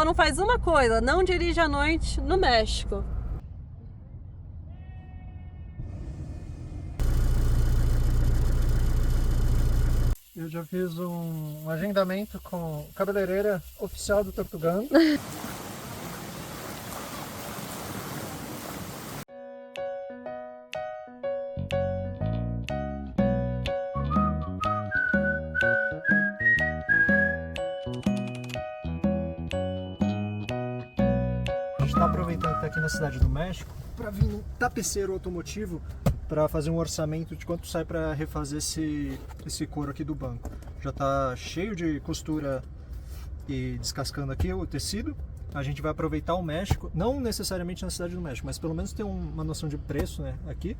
Só não faz uma coisa, não dirige à noite no México. Eu já fiz um agendamento com a cabeleireira oficial do Tortugando. A gente está aproveitando que está aqui na Cidade do México para vir no tapeceiro automotivo para fazer um orçamento de quanto sai para refazer esse couro aqui do banco. Já está cheio de costura e descascando aqui o tecido. A gente vai aproveitar o México, não necessariamente na Cidade do México, mas pelo menos ter uma noção de preço, né, aqui,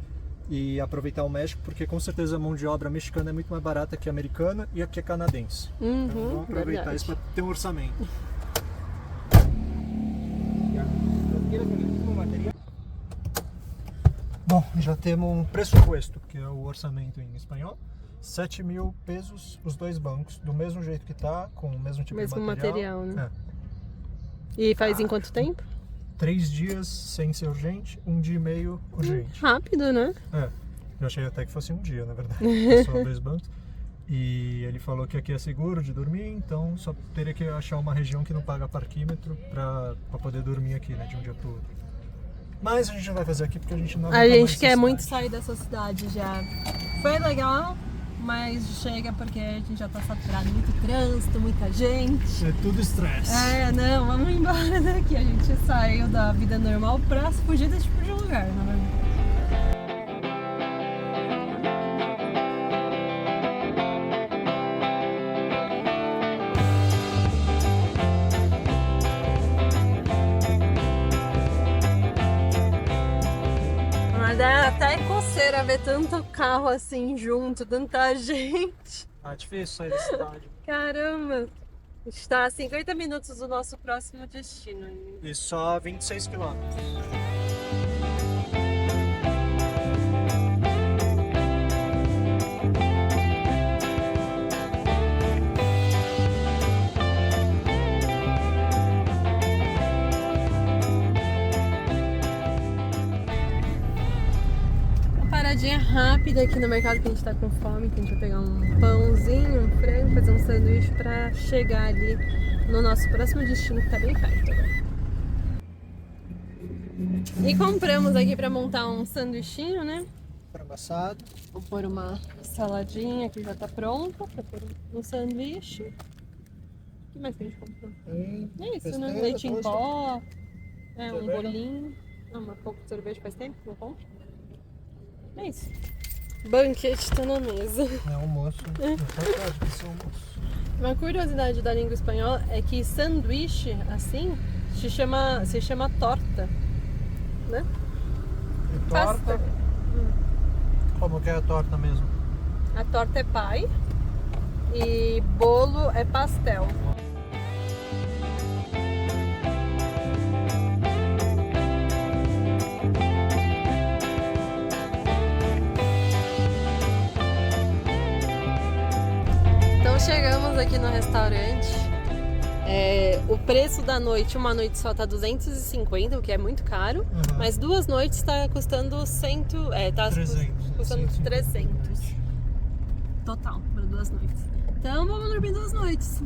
e aproveitar o México, porque com certeza a mão de obra mexicana é muito mais barata que a americana e aqui é canadense. Então vamos aproveitar isso para ter um orçamento. Bom, já temos um presupuesto, que é o orçamento em espanhol. 7.000 pesos os dois bancos, do mesmo jeito que tá, com o mesmo tipo Mesmo de material. né? E faz em quanto tempo? 3 dias sem ser urgente, 1 dia e meio urgente. Rápido, né? Eu achei até que fosse 1 dia, na verdade, só 2 bancos. E ele falou que aqui é seguro de dormir, então só teria que achar uma região que não paga parquímetro pra poder dormir aqui, né, de um dia pro outro. Mas a gente não vai fazer aqui porque a gente não A gente quer muito sair dessa cidade já. Foi legal, mas chega porque a gente já tá saturado, muito trânsito, muita gente. É tudo estresse. Não, vamos embora daqui. A gente saiu da vida normal pra fugir desse tipo de lugar, na verdade. Mas dá até coceira ver tanto carro assim junto, tanta gente. Tá difícil sair da cidade. Caramba! Está a 50 minutos do nosso próximo destino. E só 26 quilômetros. Paradinha rápida aqui no mercado que a gente tá com fome, que a gente vai pegar um pãozinho, um frango, fazer um sanduíche pra chegar ali no nosso próximo destino que tá bem perto agora. E compramos aqui pra montar um sanduichinho, né? Frango assado. Vou pôr uma saladinha que já tá pronta pra pôr um sanduíche. O que mais que a gente comprou? É isso, né? Leite em pó, um bolinho. Um pouco de cerveja, faz tempo que não compro. É isso. Banquete tá na mesa. É almoço. Uma curiosidade da língua espanhola é que sanduíche, assim, se chama torta, né? E torta? Como que é a torta mesmo? A torta é pie e bolo é pastel. Então chegamos aqui no restaurante. O preço da noite, uma noite só tá 250, o que é muito caro, mas 2 noites tá custando 300 total para 2 noites. Então vamos dormir 2 noites.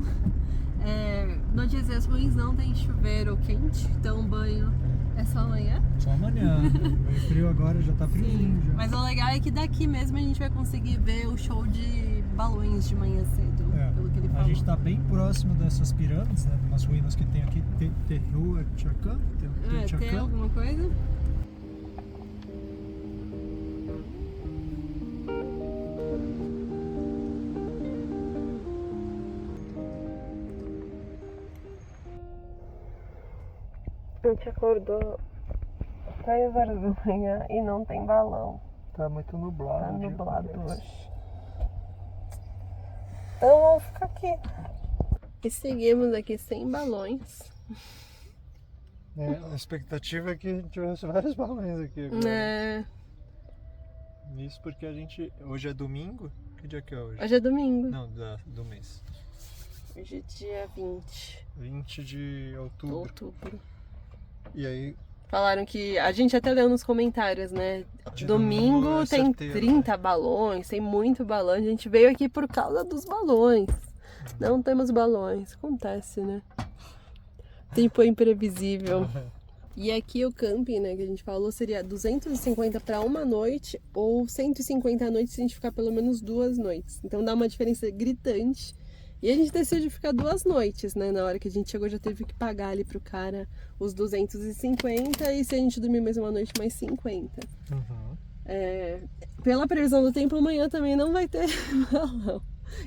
Notícias ruins, não tem chuveiro quente, então banho é só amanhã. Só amanhã. Meio frio agora, já tá friozinho. Já. Mas o legal é que daqui mesmo a gente vai conseguir ver o show de balões de manhã cedo, pelo que ele falou. A gente tá bem próximo dessas pirâmides, né? Umas ruínas que tem aqui. Teotihuacan? Tem alguma coisa? A gente acordou 3 horas da manhã e não tem balão. Tá muito nublado. Tá nublado hoje. Então vamos ficar aqui. E seguimos aqui sem balões. A expectativa é que tivesse vários balões aqui agora. Isso porque a gente... Hoje é domingo? Que dia que é hoje? Hoje é domingo. Não, do mês. Hoje é dia 20. 20 de outubro. E aí... Falaram que... A gente até leu nos comentários, né? Domingo tem certeiro, 30 balões, tem muito balão. A gente veio aqui por causa dos balões. Não temos balões. Acontece, né? Tempo imprevisível. E aqui o camping, né, que a gente falou, seria 250 para uma noite ou 150 à noite se a gente ficar pelo menos 2 noites. Então dá uma diferença gritante. E a gente decidiu ficar 2 noites, né? Na hora que a gente chegou já teve que pagar ali pro cara os 250 e se a gente dormir mais uma noite, mais 50. Pela previsão do tempo, amanhã também não vai ter balão.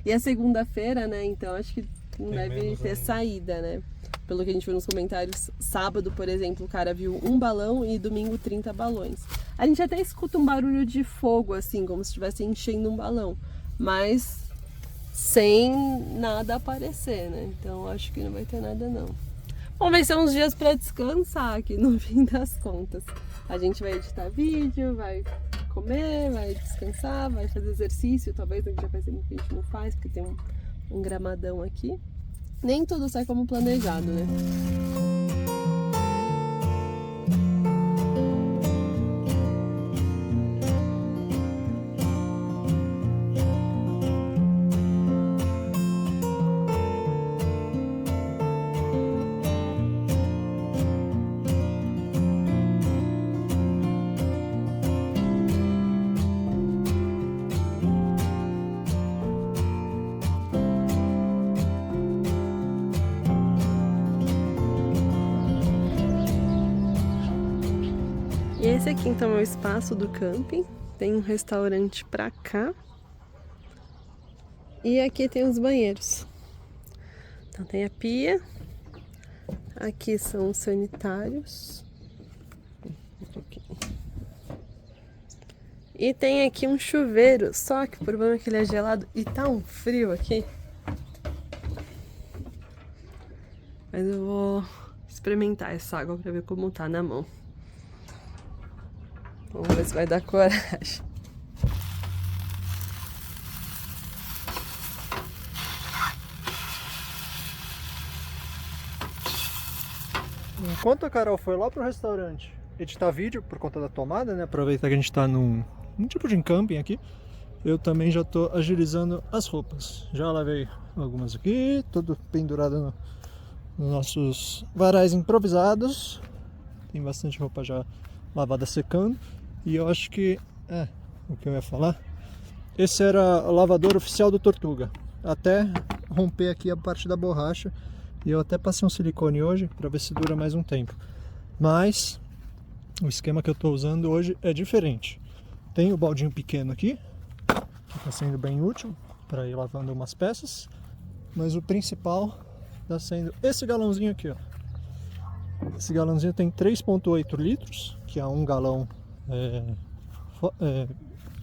E é segunda-feira, né? Então acho que não deve ter saída, né? Pelo que a gente viu nos comentários, sábado, por exemplo, o cara viu 1 balão e domingo 30 balões. A gente até escuta um barulho de fogo, assim, como se estivesse enchendo um balão, mas sem nada aparecer, né? Então acho que não vai ter nada, não. Bom, vai ser uns dias para descansar aqui, no fim das contas. A gente vai editar vídeo, vai comer, vai descansar, vai fazer exercício, talvez a gente já faz tempo que a gente não faz, porque tem um gramadão aqui. Nem tudo sai como planejado, né? E esse aqui então é o espaço do camping. Tem um restaurante pra cá. E aqui tem os banheiros. Então tem a pia. Aqui são os sanitários. E tem aqui um chuveiro. Só que o problema é que ele é gelado e tá um frio aqui. Mas eu vou experimentar essa água pra ver como tá na mão. Vamos ver se vai dar coragem. Enquanto a Carol foi lá pro restaurante editar vídeo por conta da tomada, né? Aproveitar que a gente tá num tipo de camping aqui. Eu também já tô agilizando as roupas. Já lavei algumas aqui, tudo pendurado nos nossos varais improvisados. Tem bastante roupa já lavada secando. E eu acho que... o que eu ia falar? Esse era o lavador oficial do Tortuga. Até romper aqui a parte da borracha. E eu até passei um silicone hoje para ver se dura mais um tempo. Mas o esquema que eu estou usando hoje é diferente. Tem o baldinho pequeno aqui, que está sendo bem útil para ir lavando umas peças. Mas o principal está sendo esse galãozinho aqui, ó. Esse galãozinho tem 3,8 litros, que é 1 galão...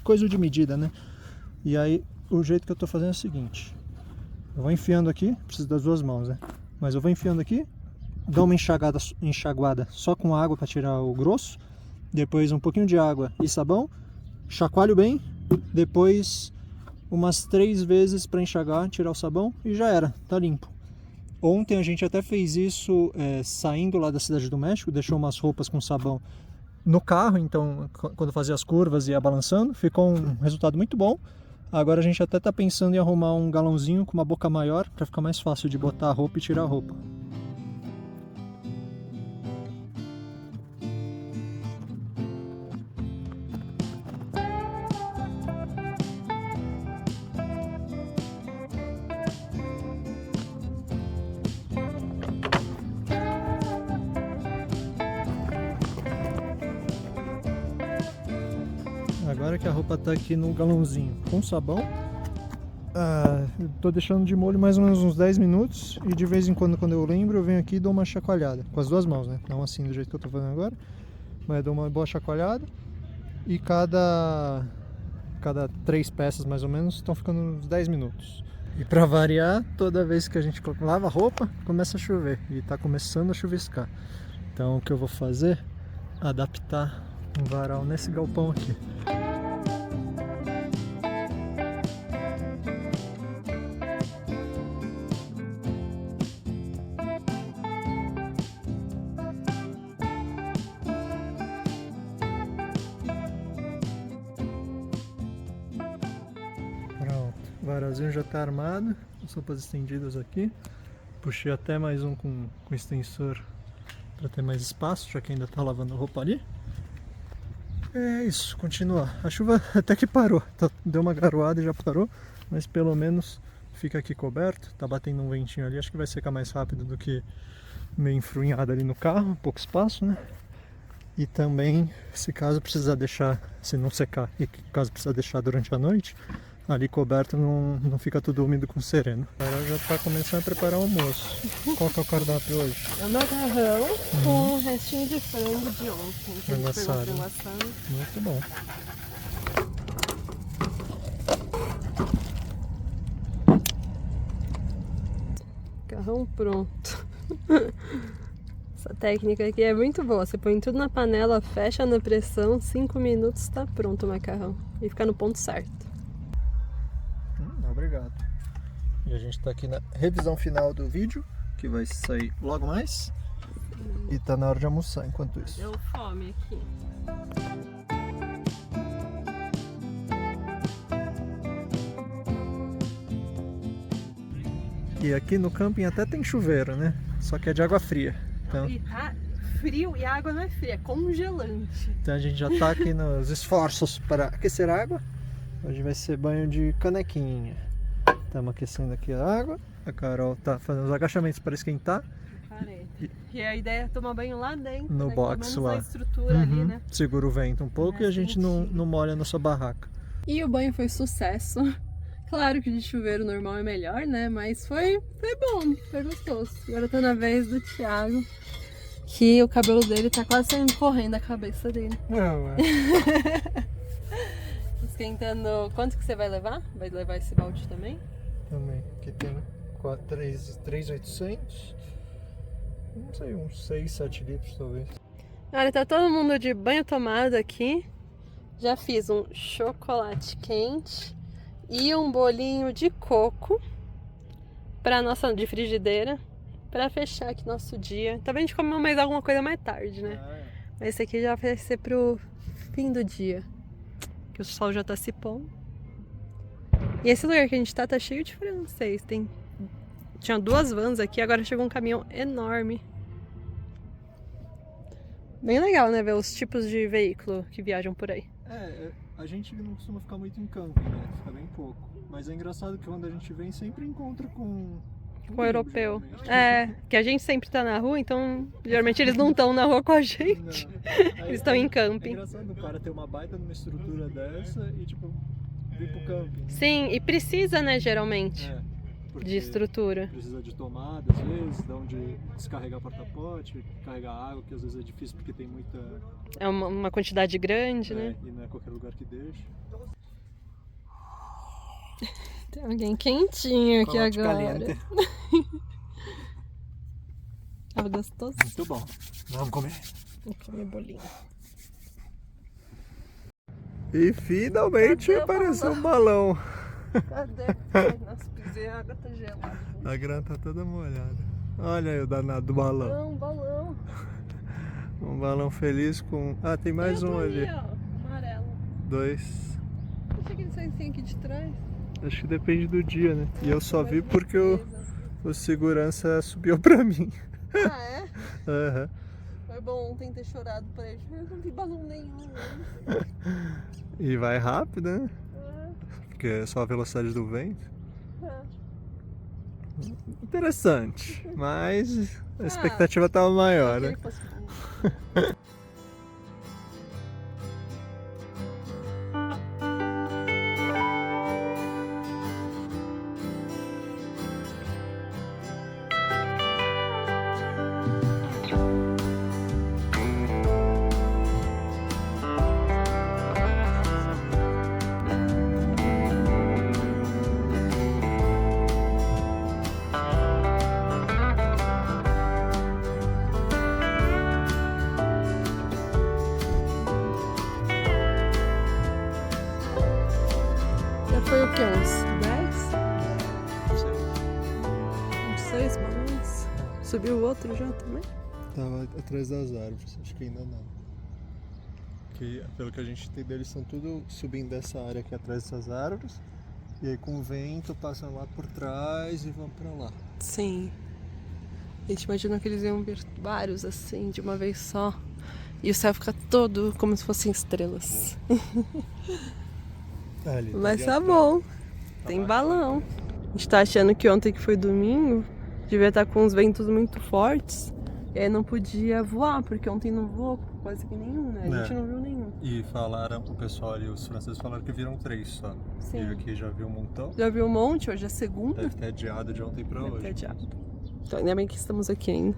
coisa de medida, né? E aí o jeito que eu tô fazendo é o seguinte: eu vou enfiando aqui, preciso das 2 mãos, né? Mas eu vou enfiando aqui, dou uma enxaguada só com água para tirar o grosso, depois um pouquinho de água e sabão, chacoalho bem, depois umas 3 vezes para enxagar, tirar o sabão e já era, tá limpo. Ontem a gente até fez isso saindo lá da Cidade do México, deixou umas roupas com sabão no carro, então quando fazia as curvas e ia balançando, ficou um resultado muito bom. Agora a gente até está pensando em arrumar um galãozinho com uma boca maior para ficar mais fácil de botar a roupa e tirar a roupa. Agora que a roupa tá aqui no galãozinho com sabão, eu tô deixando de molho mais ou menos uns 10 minutos e de vez em quando eu lembro, eu venho aqui e dou uma chacoalhada com as 2 mãos, né? Não assim do jeito que eu tô fazendo agora, mas eu dou uma boa chacoalhada e cada 3 peças mais ou menos estão ficando uns 10 minutos. E para variar, toda vez que a gente lava a roupa, começa a chover e tá começando a chuviscar. Então o que eu vou fazer? Adaptar um varal nesse galpão aqui. varalzinho já está armado, as roupas estendidas aqui. Puxei até mais um com extensor para ter mais espaço, já que ainda está lavando roupa ali. É isso, continua. A chuva até que parou, deu uma garoada e já parou, mas pelo menos fica aqui coberto. Tá batendo um ventinho ali, acho que vai secar mais rápido do que meio enfrunhado ali no carro, pouco espaço, né? E também, se caso precisar deixar, se não secar e caso precisar deixar durante a noite, ali coberto não fica tudo úmido com sereno. Agora já está começando a preparar o almoço. Qual que é o cardápio hoje? É um macarrão com um restinho de frango de ontem. Que a gente pegou frango assado. Muito bom. Macarrão pronto. Essa técnica aqui é muito boa. Você põe tudo na panela, fecha na pressão, 5 minutos está pronto o macarrão. E fica no ponto certo. Obrigado. E a gente está aqui na revisão final do vídeo, que vai sair logo mais. E tá na hora de almoçar enquanto isso. Deu fome aqui. E aqui no camping até tem chuveiro, né? Só que é de água fria. Então... E tá frio e a água não é fria, é congelante. Então a gente já tá aqui nos esforços para aquecer a água. Hoje vai ser banho de canequinha. Estamos aquecendo aqui a água. A Carol tá fazendo os agachamentos para esquentar. Parei. E a ideia é tomar banho lá dentro, no né? box lá. A estrutura ali, né? Segura o vento um pouco e a gente não molha na sua barraca. E o banho foi sucesso. Claro que de chuveiro normal é melhor, né? Mas foi bom, foi gostoso. Agora tá na vez do Thiago, que o cabelo dele tá quase saindo correndo da cabeça dele. Não, é. Esquentando. Quanto que você vai levar? Vai levar esse balde também? Também. Aqui tem 3.800. Não sei, uns 6, 7 litros talvez. Olha, tá todo mundo de banho tomado aqui. Já fiz um chocolate quente e um bolinho de coco para nossa de frigideira para fechar aqui nosso dia. Talvez a gente come mais alguma coisa mais tarde, né? Mas esse aqui já vai ser pro fim do dia, que o sol já tá se pondo. E esse lugar que a gente tá cheio de francês. Tinha 2 vans aqui, agora chegou um caminhão enorme. Bem legal, né? Ver os tipos de veículo que viajam por aí. A gente não costuma ficar muito em camping, né? Fica bem pouco. Mas é engraçado que quando a gente vem, sempre encontra com o europeu. Que a gente sempre tá na rua, então geralmente eles não estão na rua com a gente. Eles estão em camping. É engraçado o cara ter uma baita numa estrutura dessa e tipo, vir pro camping. Né? Sim, e precisa, né, geralmente. De estrutura. Precisa de tomada, às vezes, de onde descarregar porta-pote, carregar água, que às vezes é difícil porque tem muita... É uma quantidade grande, né? E não é qualquer lugar que deixa. Tem alguém quentinho aqui agora. Tava gostoso? Muito bom. Vamos comer. Vamos comer bolinho. E finalmente apareceu um balão. Cadê? Nossa, pisei, a água tá gelada. A grana tá toda molhada. Olha aí o danado do balão. Não, balão. Um balão feliz com... Ah, tem mais um ali. Ó, amarelo. 2. Achei que ele saia assim aqui de trás. Acho que depende do dia, né? E eu só vi porque o segurança subiu pra mim. Ah, é? Uhum. Foi bom ontem ter chorado pra ele. Eu não vi balão nenhum. E vai rápido, né? Porque é só a velocidade do vento. Interessante, mas a expectativa estava maior, né? Foi o que? Uns 10? Uns 6 balões. Subiu o outro já também? Tava atrás das árvores, acho que ainda não. Que, pelo que a gente entendeu, eles estão tudo subindo dessa área aqui atrás dessas árvores E aí com o vento passam lá por trás e vão pra lá. Sim. A gente imagina que eles iam ver vários assim, de uma vez só. E o céu fica todo como se fossem estrelas. Ali, Mas tá bom. Tem balão. A gente tá achando que ontem, que foi domingo, devia estar com uns ventos muito fortes. E aí não podia voar, porque ontem não voou quase que nenhum, né? A gente não viu nenhum. E falaram, o pessoal ali, os franceses falaram que viram 3 só. Sim. E aqui já viu um montão. Já viu um monte, hoje é segunda. Deve ter adiado de ontem pra Deve hoje. ter adiado. Então ainda bem que estamos aqui ainda.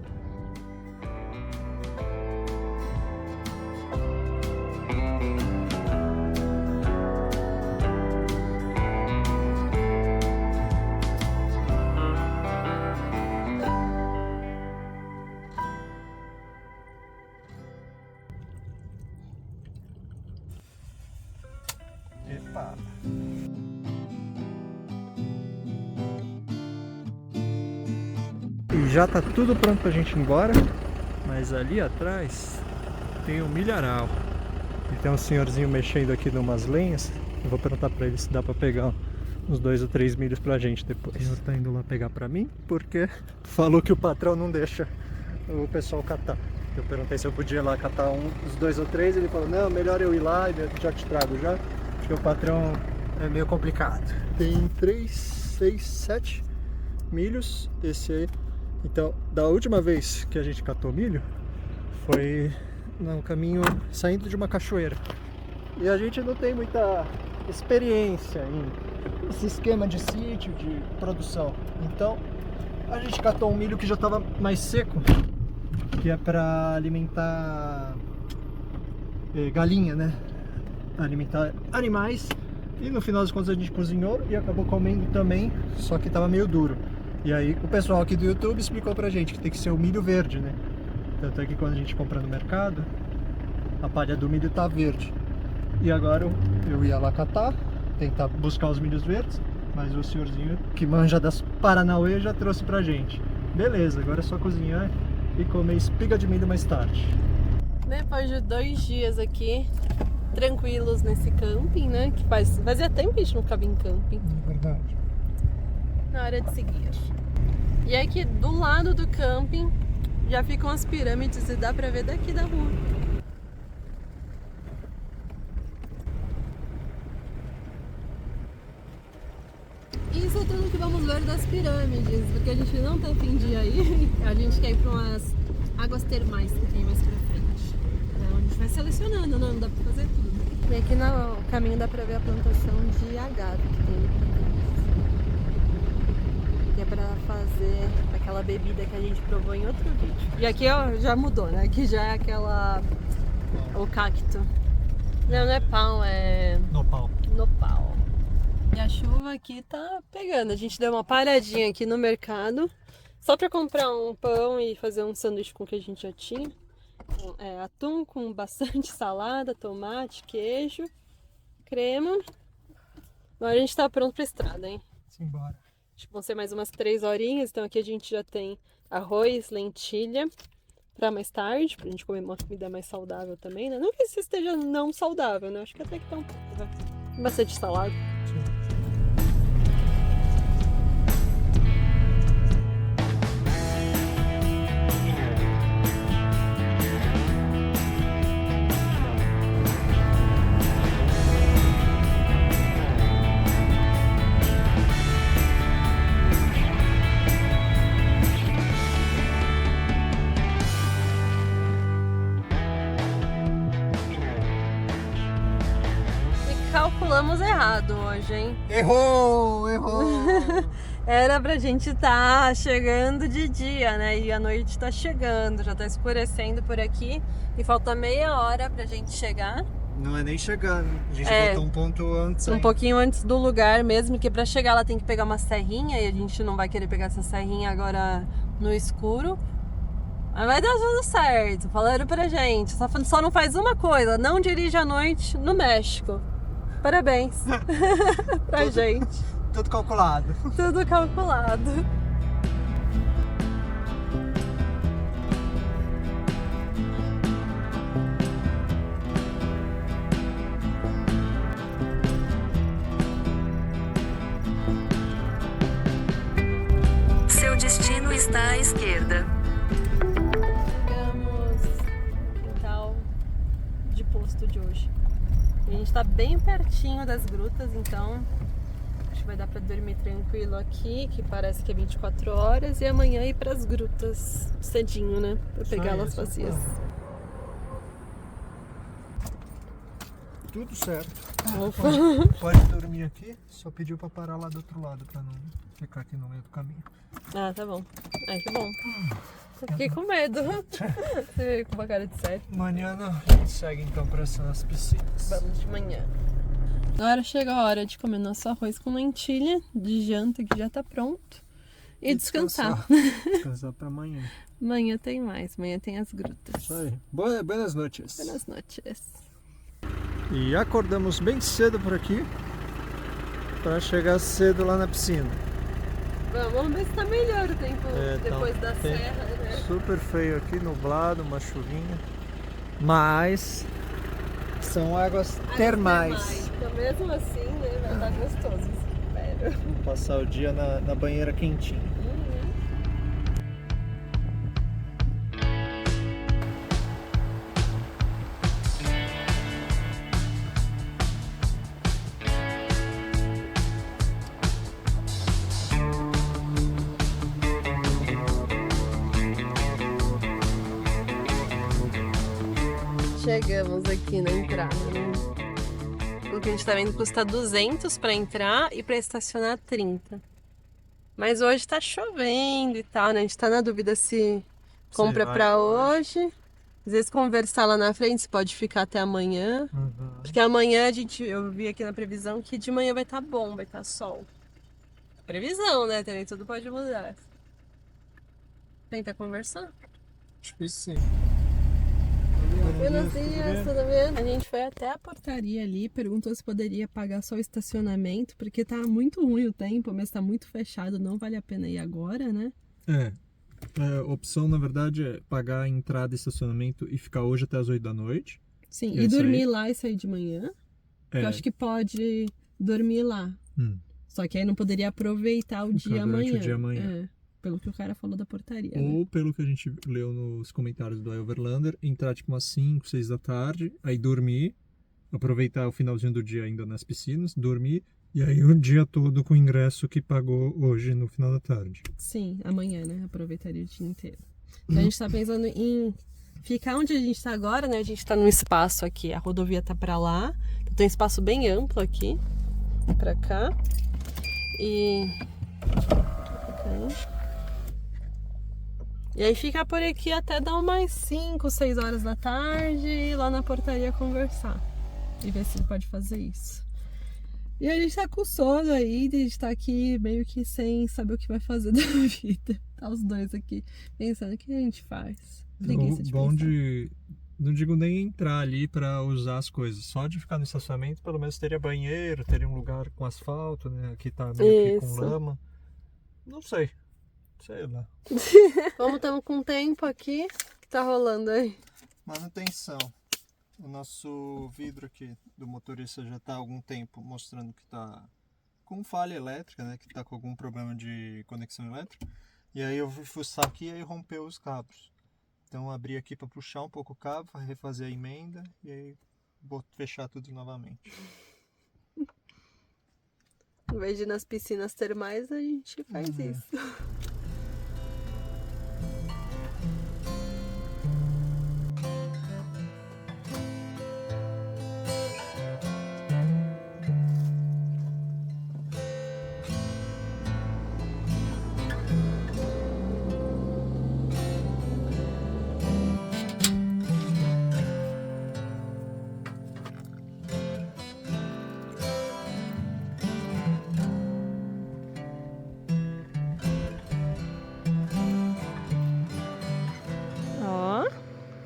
Epa! E já tá tudo pronto pra gente ir embora, mas ali atrás tem um milharal. E tem um senhorzinho mexendo aqui numas lenhas. Eu vou perguntar pra ele se dá pra pegar uns 2 ou 3 milhos pra gente depois. Ele tá indo lá pegar pra mim, porque falou que o patrão não deixa o pessoal catar. Eu perguntei se eu podia ir lá catar uns 2 ou 3, ele falou, não, melhor eu ir lá e já te trago já, porque o patrão é meio complicado. Tem 3, 6, 7 milhos, esse aí. Então, da última vez que a gente catou milho, foi no caminho saindo de uma cachoeira. E a gente não tem muita experiência em esse esquema de sítio, de produção. Então, a gente catou um milho que já estava mais seco, que é para alimentar galinha, né? Alimentar animais. E no final das contas a gente cozinhou e acabou comendo também, só que estava meio duro. E aí o pessoal aqui do YouTube explicou pra gente que tem que ser o milho verde, né? Tanto é que quando a gente compra no mercado, a palha do milho tá verde. E agora eu ia lá catar, tentar buscar os milhos verdes, mas o senhorzinho que manja das Paranauê já trouxe pra gente. Beleza, agora é só cozinhar e comer espiga de milho mais tarde. Depois de 2 dias aqui, tranquilos nesse camping, né? Que fazia tempo que a gente não ficava em camping. Verdade. Na hora de seguir. E aqui do lado do camping já ficam as pirâmides e dá pra ver daqui da rua. Isso é tudo que vamos ver das pirâmides, porque a gente não tá afim de ir aí. A gente quer ir pra umas águas termais que tem mais pra frente. Então a gente vai selecionando, não dá pra fazer tudo. E aqui no caminho dá pra ver a plantação de agave que tem. Que é pra fazer aquela bebida que a gente provou em outro vídeo. E aqui ó, já mudou, né? Aqui já é aquela... o cacto. Não, não é pão, é... Nopal. Nopal. E a chuva aqui tá pegando. A gente deu uma paradinha aqui no mercado só pra comprar um pão e fazer um sanduíche com o que a gente já tinha. Atum com bastante salada, tomate, queijo, crema. Agora a gente tá pronto pra estrada, hein? Simbora. Acho que vão ser mais umas 3 horinhas. Então aqui a gente já tem arroz, lentilha pra mais tarde, pra gente comer uma comida mais saudável também, né? Não que isso esteja não saudável, né? Acho que até que tá um pouco, né? Bastante salada. Calculamos errado hoje, hein? Errou! Era pra gente estar chegando de dia, né? E a noite tá chegando, já tá escurecendo por aqui. E falta meia hora pra gente chegar. Não é nem chegar, né? A gente botou um ponto antes. Um pouquinho antes do lugar mesmo, que pra chegar ela tem que pegar uma serrinha. E a gente não vai querer pegar essa serrinha agora no escuro. Mas vai dar tudo certo, falaram pra gente. Só não faz uma coisa, não dirige à noite no México. Parabéns pra gente. Tudo calculado. Tudo calculado. pista à esquerda. Chegamos no quintal de posto de hoje. A gente tá bem pertinho das grutas, então acho que vai dar pra dormir tranquilo aqui, que parece que é 24 horas, e amanhã ir pras grutas cedinho, né? Pra pegar elas vazias. Tudo certo. Ufa. Pode dormir aqui, só pediu pra parar lá do outro lado, pra não ficar aqui no meio do caminho. Ah, tá bom. Ai, que bom. Eu fiquei com medo. Você veio com uma cara de sério. Amanhã a gente segue então pra essas piscinas. Vamos de manhã. Agora chega a hora de comer nosso arroz com lentilha de janta, que já tá pronto. E descansar. Descansar pra amanhã. Amanhã tem mais, amanhã tem as grutas. Isso aí. Buenas noites. Buenas noites. E acordamos bem cedo por aqui para chegar cedo lá na piscina. Vamos ver se tá melhor o tempo depois da tem serra, né? Super feio aqui, nublado, uma chuvinha. Mas são águas termais. Então mesmo assim, né, vai estar gostoso, espero. Vou passar o dia na banheira quentinha. Chegamos aqui na entrada, né? Pelo que a gente tá vendo, custa 200 pra entrar e pra estacionar 30. Mas hoje tá chovendo e tal, né? A gente tá na dúvida se compra pra hoje. Às vezes conversar lá na frente, se pode ficar até amanhã. Porque amanhã eu vi aqui na previsão que de manhã vai estar bom, vai estar sol. Previsão, né? Também tudo pode mudar. Tenta conversar. Acho que sim. Buenos dias, tudo bem? A gente foi até a portaria ali, perguntou se poderia pagar só o estacionamento, porque tá muito ruim o tempo, mas tá muito fechado, não vale a pena ir agora, né? A opção, na verdade, é pagar a entrada e estacionamento e ficar hoje até as 8 da noite. Sim, e dormir lá e sair de manhã. Eu acho que pode dormir lá. Só que aí não poderia aproveitar o dia amanhã. Pelo que o cara falou da portaria. Ou né? pelo que a gente leu nos comentários do Overlander, entrar tipo umas 5, 6 da tarde, aí dormir, aproveitar o finalzinho do dia ainda nas piscinas, dormir, e aí o dia todo com o ingresso que pagou hoje no final da tarde. Sim, amanhã, né? Aproveitaria o dia inteiro. Então a gente tá pensando em ficar onde a gente tá agora, né? A gente tá num espaço aqui, a rodovia tá pra lá, então tem um espaço bem amplo aqui, pra cá. E aí ficar por aqui até dar umas 5, 6 horas da tarde e ir lá na portaria conversar. E ver se ele pode fazer isso. E a gente tá com sono aí, a gente tá aqui meio que sem saber o que vai fazer da vida. Tá os dois aqui pensando o que a gente faz. Preguiça de Bom pensar. não digo nem entrar ali pra usar as coisas, só de ficar no estacionamento, pelo menos teria banheiro, teria um lugar com asfalto, né? Aqui tá meio que com lama. Não sei lá. Como estamos com tempo aqui, o que tá rolando aí? Manutenção. O nosso vidro aqui do motorista já está há algum tempo mostrando que está com falha elétrica, né? Que está com algum problema de conexão elétrica. E aí eu fui fuçar aqui e aí rompeu os cabos. Então eu abri aqui para puxar um pouco o cabo, refazer a emenda e aí vou fechar tudo novamente. Em vez de ir nas piscinas termais, a gente faz isso.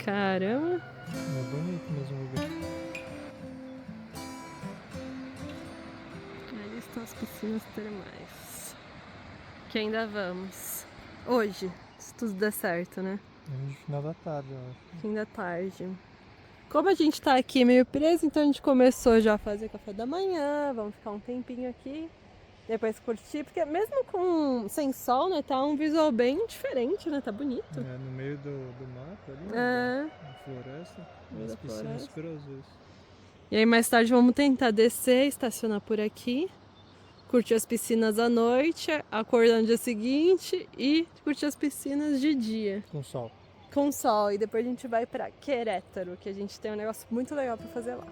Caramba! É bonito mesmo o lugar. Ali estão as piscinas termais. Que ainda vamos. Hoje, se tudo der certo, né? É no final da tarde, eu acho. Fim da tarde. Como a gente tá aqui meio preso, então a gente começou já a fazer café da manhã. Vamos ficar um tempinho aqui. depois curtir, porque mesmo sem sol, né, tá um visual bem diferente, né, tá bonito. No meio do mato ali, É. na floresta, Meio as da piscinas floresta. super azuis. E aí mais tarde vamos tentar descer, estacionar por aqui, curtir as piscinas à noite, acordar no dia seguinte e curtir as piscinas de dia. Com sol. Com sol. E depois a gente vai pra Querétaro, que a gente tem um negócio muito legal pra fazer lá.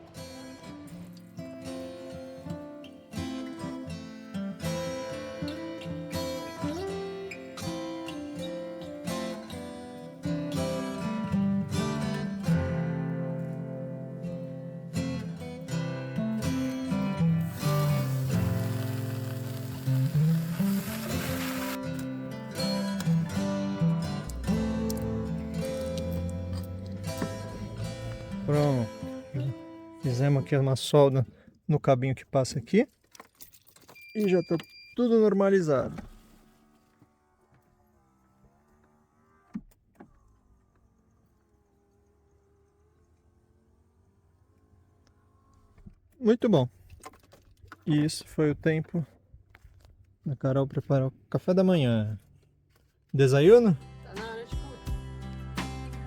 Pronto. Fizemos aqui uma solda no cabinho que passa aqui. E já tá tudo normalizado. Muito bom. E isso foi o tempo da Carol preparar o café da manhã. Desayuno? Tá na hora de comer.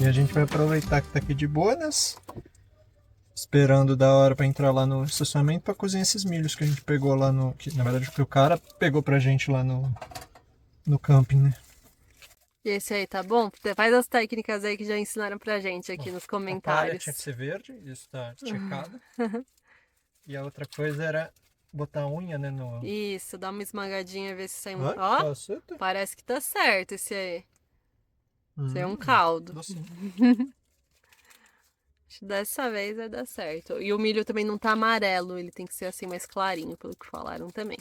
E a gente vai aproveitar que tá aqui de boas, esperando da hora pra entrar lá no estacionamento pra cozinhar esses milhos que a gente pegou lá no... Que, na verdade, que o cara pegou pra gente lá no camping, né? E esse aí, tá bom? Faz as técnicas aí que já ensinaram pra gente aqui nos A palha comentários. tinha que ser verde, isso tá checado. E a outra coisa era botar a unha, né? No... Isso, dá uma esmagadinha, ver se sai um... Vai, Ó, caceta. parece que tá certo esse aí. Esse é um caldo. Docinho. Acho que dessa vez vai dar certo. E o milho também não tá amarelo, ele tem que ser assim mais clarinho, pelo que falaram também.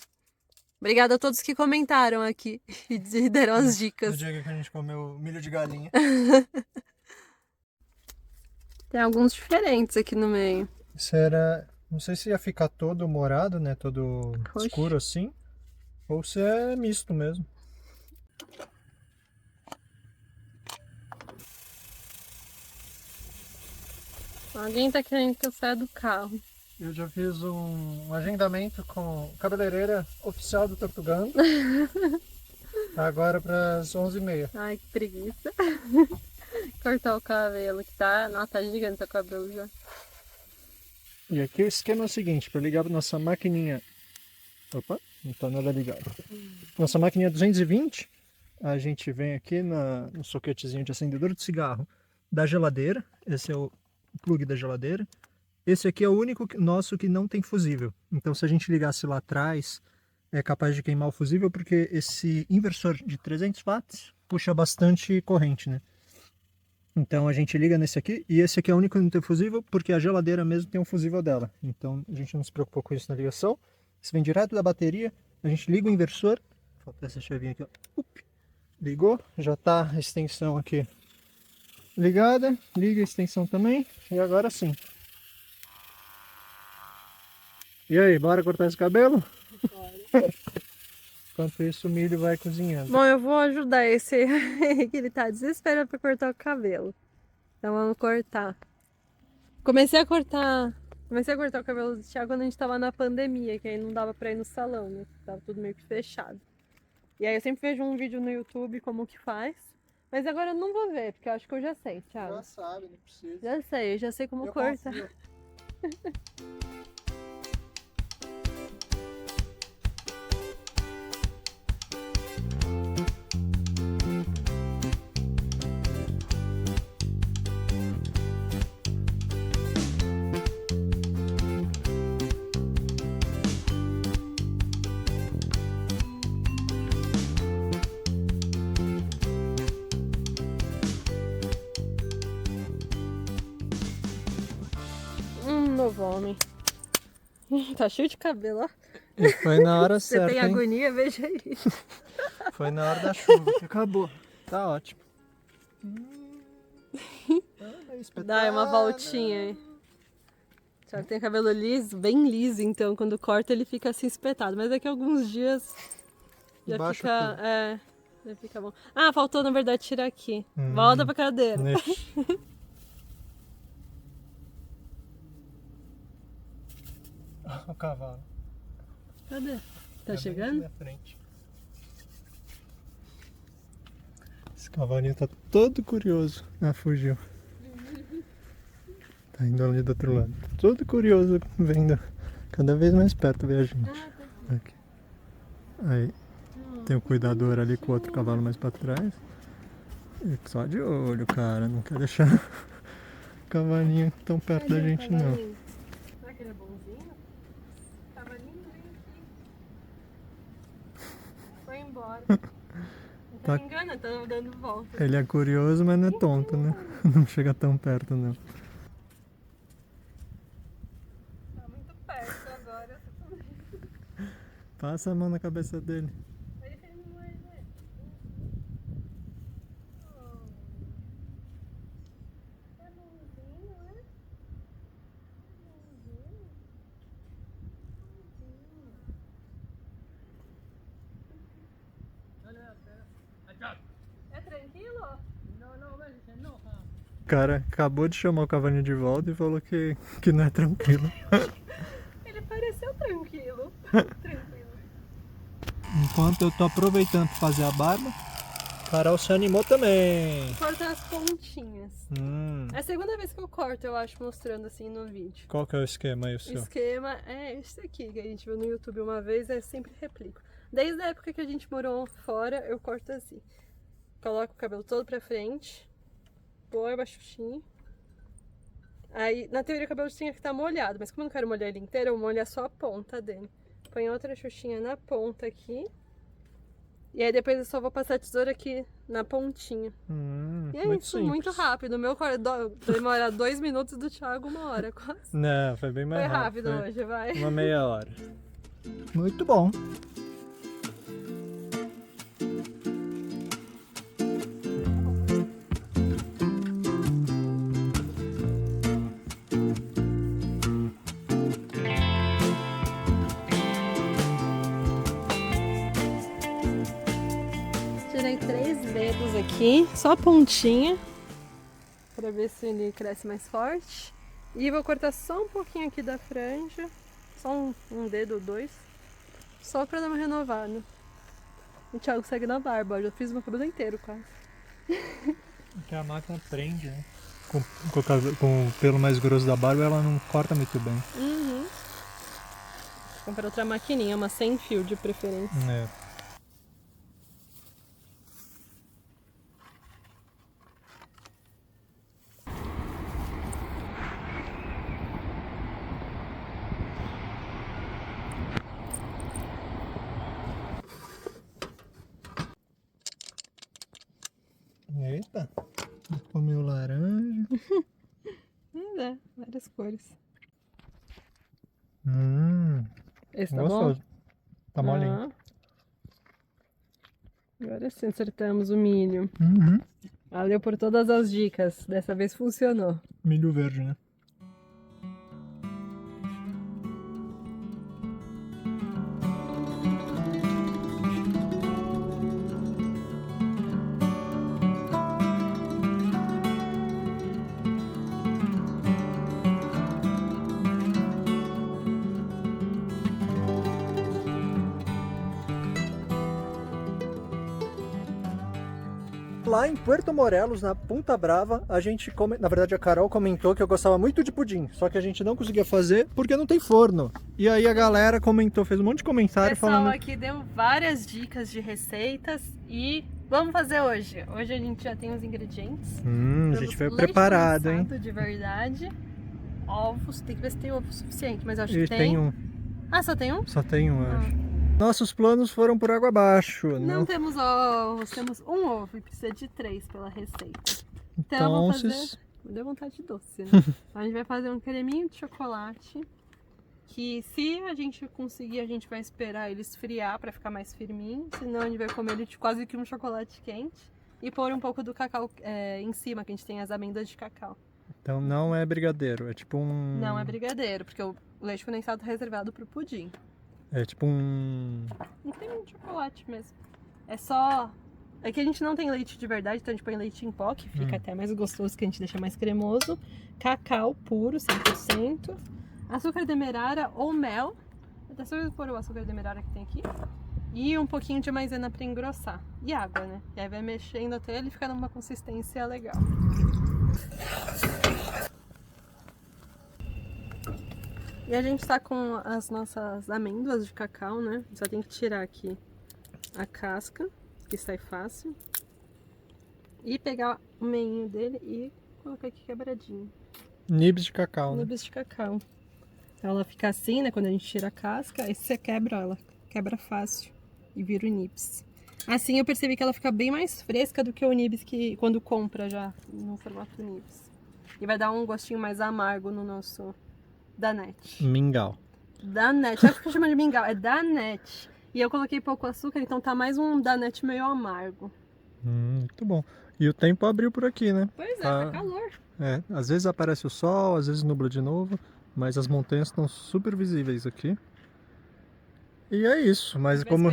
Obrigada a todos que comentaram aqui e deram as No dicas. dia que a gente comeu milho de galinha. Tem alguns diferentes aqui no meio. Isso era... Não sei se ia ficar todo morado, né? Todo Oxe. escuro assim. Ou se é misto mesmo. Alguém tá querendo que eu saia do carro. Eu já fiz um agendamento com a cabeleireira oficial do Tortugano. Agora para as 11h30. Ai, que preguiça. Cortar o cabelo, que tá... Nossa, tá gigante o cabelo já. E aqui o esquema é o seguinte, para ligar a nossa maquininha... Opa, não está nada ligado. Nossa maquininha 220, a gente vem aqui no soquetezinho de acendedor de cigarro da geladeira. Esse é o plug da geladeira. Esse aqui é o único nosso que não tem fusível. Então se a gente ligasse lá atrás, é capaz de queimar o fusível, porque esse inversor de 300 watts puxa bastante corrente, né? Então a gente liga nesse aqui, e esse aqui é o único que não tem fusível, porque a geladeira mesmo tem um fusível dela. Então a gente não se preocupou com isso na ligação. Isso vem direto da bateria, a gente liga o inversor. Falta essa chavinha aqui, ó. Ligou, já tá a extensão aqui ligada. Liga a extensão também, e agora sim. E aí, bora cortar esse cabelo? Bora. Enquanto isso o milho vai cozinhando. Bom, eu vou ajudar esse aí que ele tá desesperado pra cortar o cabelo. Então vamos cortar. Comecei a cortar o cabelo do Thiago quando a gente tava na pandemia, que aí não dava pra ir no salão, né? Tava tudo meio que fechado. E aí eu sempre vejo um vídeo no YouTube como que faz. Mas agora eu não vou ver, porque eu acho que eu já sei, Thiago. Já sabe, não precisa. Eu já sei como Eu cortar. confio. Novo homem. Tá cheio de cabelo, ó. E foi na hora Você certa, tem hein? agonia, veja aí. Foi na hora da chuva que acabou. Tá ótimo. Dá uma voltinha aí. Thiago tem cabelo liso, bem liso, então quando corta ele fica assim espetado. Mas daqui a alguns dias já Baixa fica. tudo. É, Vai ficar bom. Ah, faltou na verdade tirar aqui. Volta pra cadeira. O cavalo. Cadê? Tá Bem chegando? aqui na frente. Esse cavalinho tá todo curioso. Ah, fugiu. Tá indo ali do outro lado. Todo curioso, vendo cada vez mais perto ver a gente. Aqui. Aí tem o cuidador ali com o outro cavalo mais pra trás. E só de olho, cara. Não quer deixar o cavalinho tão perto da gente, não. Será que ele é bonzinho? O cavalinho veio aqui. Foi embora. Não tá me enganando, tá dando volta. Ele é curioso, mas não é tonto, né? Não chega tão perto, não. Tá muito perto agora. Passa a mão na cabeça dele. Deixa ele me morder. É bonzinho, né? Bonzinho. É tranquilo? O cara acabou de chamar o cavalinho de volta e falou que não é tranquilo. Ele pareceu tranquilo. Tranquilo. Enquanto eu tô aproveitando pra fazer a barba, Carol se animou também. Cortar as pontinhas. É a segunda vez que eu corto, eu acho, mostrando assim no vídeo. Qual que é o esquema aí, o O seu? esquema é esse aqui, que a gente viu no YouTube uma vez, eu sempre replico. Desde a época que a gente morou fora, eu corto assim. Coloco o cabelo todo pra frente, põe a xuxinha. Aí, na teoria, o cabelo tinha que estar molhado, mas como eu não quero molhar ele inteiro, eu molho só a ponta dele. Põe outra xuxinha na ponta aqui. E aí depois eu só vou passar a tesoura aqui na pontinha. E é muito isso, simples. muito rápido. O meu demora 2 minutos, do Thiago 1 hora quase. Não, foi bem mais Foi rápido foi hoje, vai. uma meia hora. Muito bom. Tirei 3 dedos aqui, só a pontinha, pra ver se ele cresce mais forte. E vou cortar só um pouquinho aqui da franja, só um dedo ou 2, só pra dar uma renovada. O Thiago segue na barba, eu já fiz meu cabelo inteiro quase. Porque a máquina prende, né? Com o pelo mais grosso da barba, ela não corta muito bem. Vou comprar outra maquininha, uma sem fio de preferência. É. Eita, comeu laranja. É, várias cores. Esse tá Gostoso. bom? Tá molinho. Agora sim acertamos o milho. Valeu por todas as dicas, dessa vez funcionou. Milho verde, né? Lá em Puerto Morelos, na Punta Brava, a gente na verdade a Carol comentou que eu gostava muito de pudim, só que a gente não conseguia fazer porque não tem forno. E aí a galera comentou, fez um monte de comentário Pessoal falando... aqui deu várias dicas de receitas e vamos fazer hoje. Hoje a gente já tem os ingredientes. a gente veio Leite preparado, hein? condensado de verdade. Ovos, tem que ver se tem ovo suficiente, mas eu acho E que tem. tem um. Ah, só tem um? Só tem um, acho. Nossos planos foram por água abaixo. Não temos ovos, temos um ovo e precisa de 3 pela receita. Então vamos fazer... Deu vontade de doce, né? A gente vai fazer um creminho de chocolate, que se a gente conseguir, a gente vai esperar ele esfriar pra ficar mais firminho, senão a gente vai comer ele de quase que um chocolate quente e pôr um pouco do cacau em cima, que a gente tem as amêndoas de cacau. Então não é brigadeiro, é tipo um... Não é brigadeiro, porque o leite condensado é reservado pro pudim. É tipo um... Um creminho de chocolate mesmo. É só É que a gente não tem leite de verdade, então a gente põe leite em pó, que fica até mais gostoso, que a gente deixa mais cremoso. Cacau puro, 100%. Açúcar demerara ou mel. Até só eu pôr o açúcar demerara que tem aqui. E um pouquinho de maisena pra engrossar. E água, né? E aí vai mexendo até ele ficar numa consistência legal. E a gente tá com as nossas amêndoas de cacau, né? Só tem que tirar aqui a casca, que sai fácil. E pegar o meinho dele e colocar aqui quebradinho. Nibs de cacau, né? Nibs de cacau. Então ela fica assim, né? Quando a gente tira a casca, aí você quebra ela. Quebra fácil. E vira o nibs. Assim eu percebi que ela fica bem mais fresca do que o nibs que quando compra já no formato nibs. E vai dar um gostinho mais amargo no nosso danete. Mingau. Danete, acho que chama de mingau, é danete. E eu coloquei pouco açúcar, então tá mais um danete meio amargo. Muito bom. E o tempo abriu por aqui, né? Pois é, tá calor. É, às vezes aparece o sol, às vezes nubla de novo, mas as montanhas estão super visíveis aqui. E é isso, mas como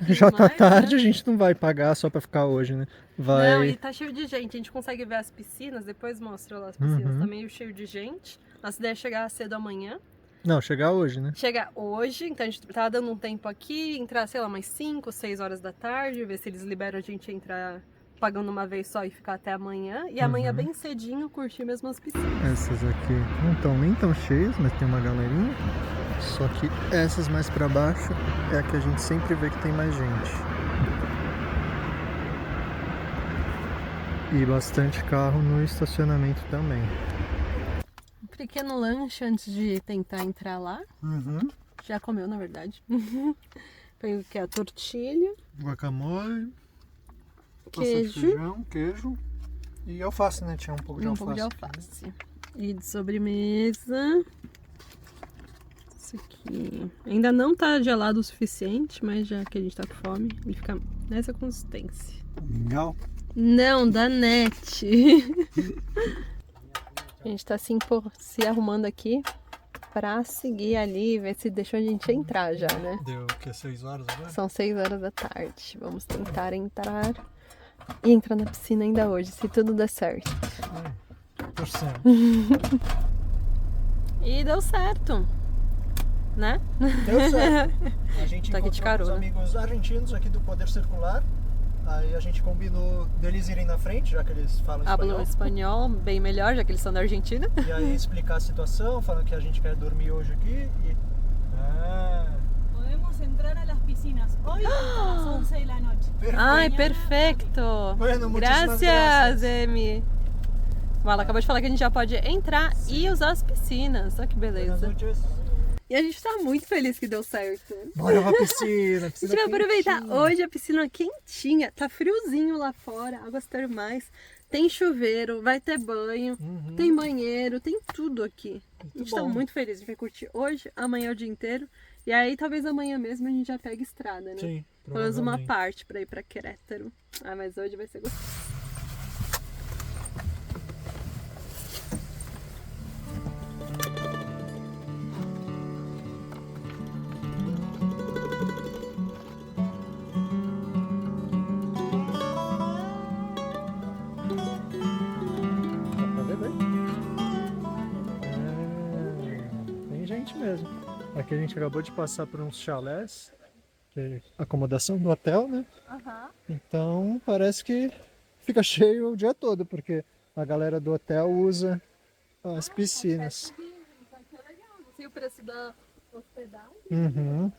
já tá tarde, né? a gente não vai pagar só pra ficar hoje, né? Não, e tá cheio de gente, a gente consegue ver as piscinas, depois mostra lá as piscinas, tá meio cheio de gente. Nossa ideia é chegar cedo amanhã. Não, chegar hoje, né? Chegar hoje, então a gente tá dando um tempo aqui, entrar, sei lá, umas 5, 6 horas da tarde, ver se eles liberam a gente entrar pagando uma vez só e ficar até amanhã. E amanhã bem cedinho curtir mesmo as piscinas. Essas aqui não estão nem tão cheias, mas tem uma galerinha. Só que essas mais pra baixo é a que a gente sempre vê que tem mais gente. E bastante carro no estacionamento também. Um pequeno lanche antes de tentar entrar lá. Já comeu, na verdade. Foi o que? A tortilha. Guacamole. Queijo. Feijão, queijo. E alface, né? Tinha um pouco de alface. Um pouco de alface. E de sobremesa. Isso aqui. Ainda não tá gelado o suficiente, mas já que a gente tá com fome, ele fica nessa consistência. Mingau? Não, danete. A gente tá se arrumando aqui pra seguir ali, ver se deixou a gente entrar já, né? Deu o que? 6 horas agora? São 6 horas da tarde. Vamos tentar entrar e entrar na piscina ainda hoje, se tudo der certo. Torcendo. E deu certo, né? Deu certo. A gente Tá aqui de encontrou os carona. amigos argentinos aqui do Poder Circular. Aí a gente combinou deles irem na frente, já que eles falam Hablam espanhol bem melhor, já que eles são da Argentina. E aí explicar a situação, falando que a gente quer dormir hoje aqui e... Podemos entrar a las piscinas hoy a las 11 de la noche. Ai, perfeito! Bueno, muchísimas Graças, Emi! Bom, ela acabou de falar que a gente já pode entrar e usar as piscinas. Olha que beleza. E a gente tá muito feliz que deu certo. Bora pra piscina. A gente vai aproveitar hoje a piscina quentinha. Tá friozinho lá fora, águas termais. Tem chuveiro, vai ter banho, tem banheiro, tem tudo aqui. A gente tá muito feliz. A gente vai curtir hoje, amanhã o dia inteiro. E aí talvez amanhã mesmo a gente já pegue estrada, né? Sim, pelo menos uma parte pra ir pra Querétaro. Ah, mas hoje vai ser gostoso. Tem gente mesmo. Aqui a gente acabou de passar por uns chalés, que é acomodação do hotel, né? Então parece que fica cheio o dia todo, porque a galera do hotel usa as piscinas. Não sei o preço da hospedagem.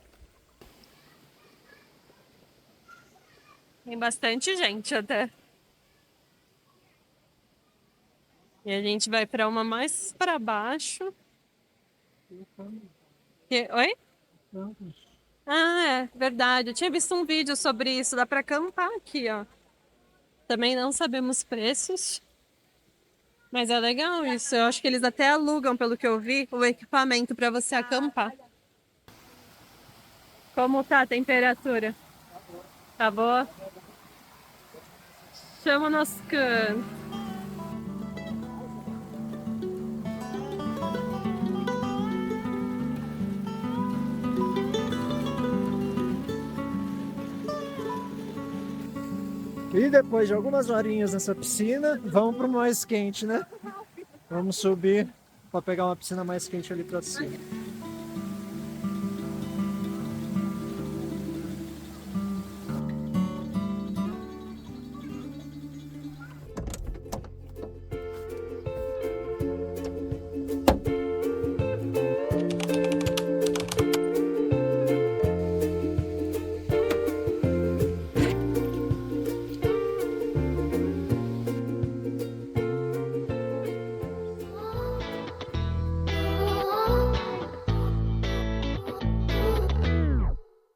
Tem bastante gente até. E a gente vai para uma mais para baixo. Oi? Ah, é verdade. Eu tinha visto um vídeo sobre isso. Dá para acampar aqui, ó. Também não sabemos preços. Mas é legal isso. Eu acho que eles até alugam, pelo que eu vi, o equipamento para você acampar. Como tá a temperatura? Tá boa? Chama o nosso canto. E depois de algumas horinhas nessa piscina, vamos pro mais quente, né? Vamos subir para pegar uma piscina mais quente ali pra cima.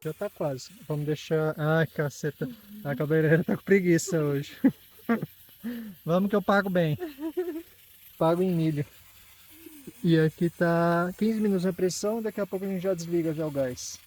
Já tá quase. Vamos deixar... Ai, caceta. A cabeleireira tá com preguiça hoje. Vamos que eu pago bem. Pago em milho. E aqui tá 15 minutos na pressão, daqui a pouco a gente já desliga já o gás.